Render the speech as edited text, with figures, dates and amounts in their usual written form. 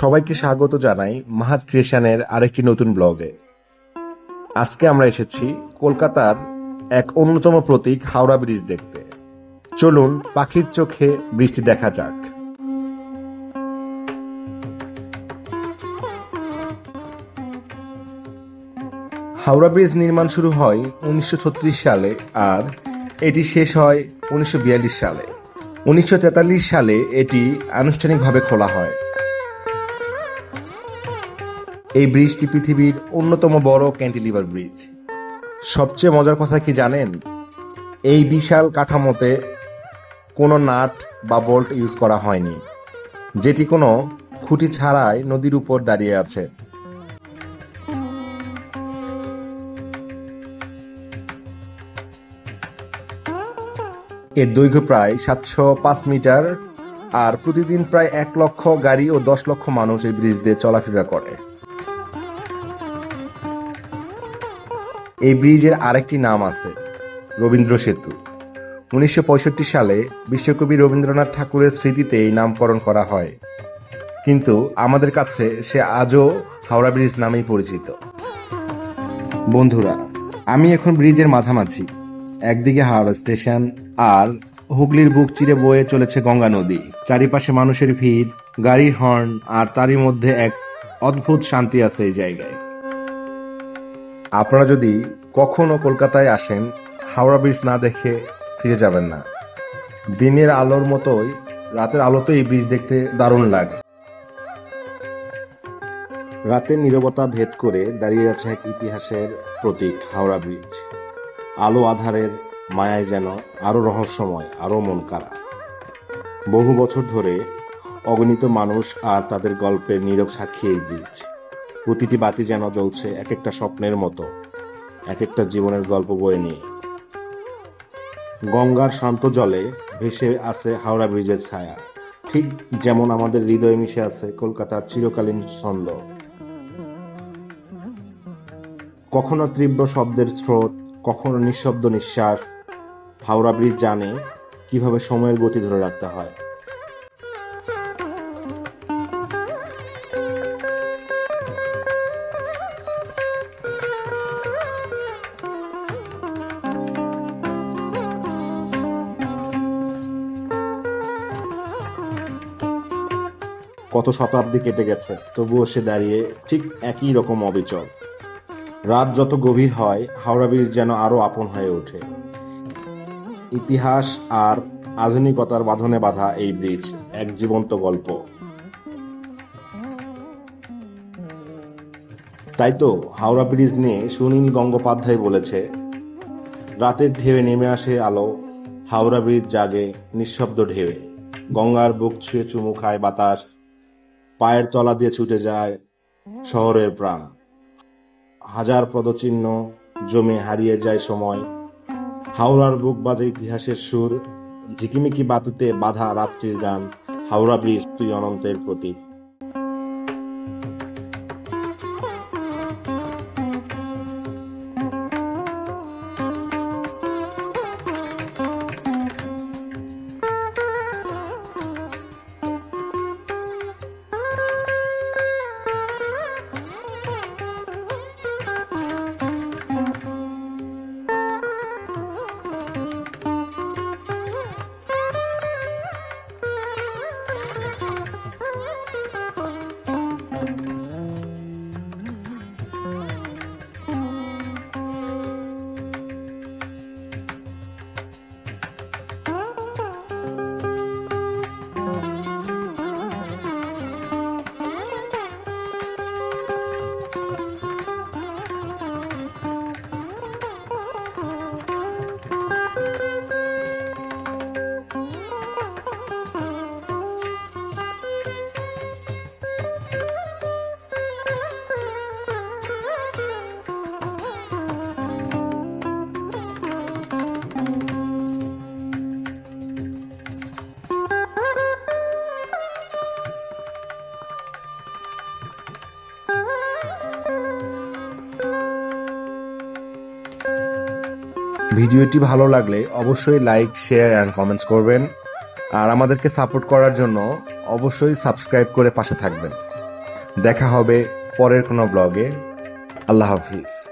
সবাইকে স্বাগত জানাই মাহাত ক্রিয়েশনের আরেকটি নতুন ব্লগে। আজকে আমরা এসেছি কলকাতার এক অন্যতম প্রতীক হাওড়া ব্রিজ দেখতে। চলুন পাখির চোখে বৃষ্টি দেখা যাক। হাওড়া ব্রিজ নির্মাণ শুরু হয় 1936 সালে আর এটি শেষ হয় 1942 সালে। 1943 সালে এটি আনুষ্ঠানিকভাবে খোলা হয়। এই ব্রিজটি পৃথিবীর অন্যতম বড় ক্যান্টিলিভার ব্রিজ। সবচেয়ে মজার কথা কি জানেন? এই বিশাল কাঠামোতে কোনো নাট বা বোল্ট ইউজ করা হয়নি, যেটি কোনো খুঁটি ছাড়াই নদীর উপর দাঁড়িয়ে আছে। এর দৈর্ঘ্য প্রায় 705 মিটার আর প্রতিদিন প্রায় 1 লক্ষ গাড়ি ও 10 লক্ষ মানুষ এই ব্রিজ দিয়ে চলাফেরা করে। এই ব্রিজের আরেকটি নাম আছে, রবীন্দ্র সেতু। 1965 সালে বিশ্বকবি রবীন্দ্রনাথ ঠাকুরের স্মৃতিতে এই নামকরণ করা হয়, কিন্তু আমাদের কাছে সে আজও হাওড়া ব্রিজ নামেই পরিচিত। বন্ধুরা, আমি এখন ব্রিজের মাঝামাঝি। একদিকে হাওড়া স্টেশন আর হুগলির বুক চিরে বয়ে চলেছে গঙ্গা নদী। চারিপাশে মানুষের ভিড়, গাড়ির হর্ন, আর তারই মধ্যে এক অদ্ভুত শান্তি আছে এই জায়গায়। আপনারা যদি কখনো কলকাতায় আসেন, হাওড়া ব্রিজ না দেখে ফিরে যাবেন না। দিনের আলোর মতোই রাতের আলোতে এই ব্রিজ দেখতে দারুণ লাগে। রাতের নীরবতা ভেদ করে দাঁড়িয়ে আছে এক ইতিহাসের প্রতীক হাওড়া ব্রিজ। আলো আধারের মায়ায় যেন আরো রহস্যময়, আরো মন কাড়া। বহু বছর ধরে অগণিত মানুষ আর তাদের গল্পের নীরব সাক্ষী এই ব্রিজ। প্রতিটি বাতি যেন জ্বলছে এক একটা স্বপ্নের মতো, এক একটা জীবনের গল্প বয়ে নিয়ে। গঙ্গার শান্ত জলে ভেসে আছে হাওড়া ব্রিজের ছায়া, ঠিক যেমন আমাদের হৃদয়ে মিশে আছে কলকাতার চিরকালীন ছন্দ। কখনো তীব্র শব্দের স্রোত, কখনো নিঃশব্দ নিঃশ্বাস। হাওড়া ব্রিজ জানে কিভাবে সময়ের গতি ধরে রাখতে হয়। কত শতাব্দী কেটে গেছে, তবুও সে দাঁড়িয়ে ঠিক একই রকম অবিচল। রাত যত গভীর হয়, হাওড়া ব্রিজ যেন আরো আপন হয়ে ওঠে। ইতিহাস আর আধুনিকতার বাঁধনে বাঁধা এই ব্রিজ এক জীবন্ত গল্প। তাই তো হাওড়া ব্রিজ নিয়ে সুনীল গঙ্গোপাধ্যায় বলেছে, রাতের ঢেউয়ে নেমে আসে আলো, হাওড়া ব্রিজ জাগে নিঃশব্দ ঢেউয়ে। গঙ্গার বুক ছুঁয়ে চুমু খায় বাতাস, পায়ের তলা দিয়ে ছুটে যায় শহরের প্রাণ। হাজার পদচিহ্ন জমে হারিয়ে যায় সময়। হাওড়ার বুক বাজে ইতিহাসের সুর, ঝিকিমিকি বাতিতে বাধা রাত্রির গান। হাওড়া ব্রিজ, তুই অনন্তের প্রতীক। ভিডিওটি ভালো লাগলে অবশ্যই লাইক, শেয়ার অ্যান্ড কমেন্টস করবেন। আর আমাদেরকে সাপোর্ট করার জন্য অবশ্যই সাবস্ক্রাইব করে পাশে থাকবেন। দেখা হবে পরের কোনো ব্লগে। আল্লাহ হাফিজ।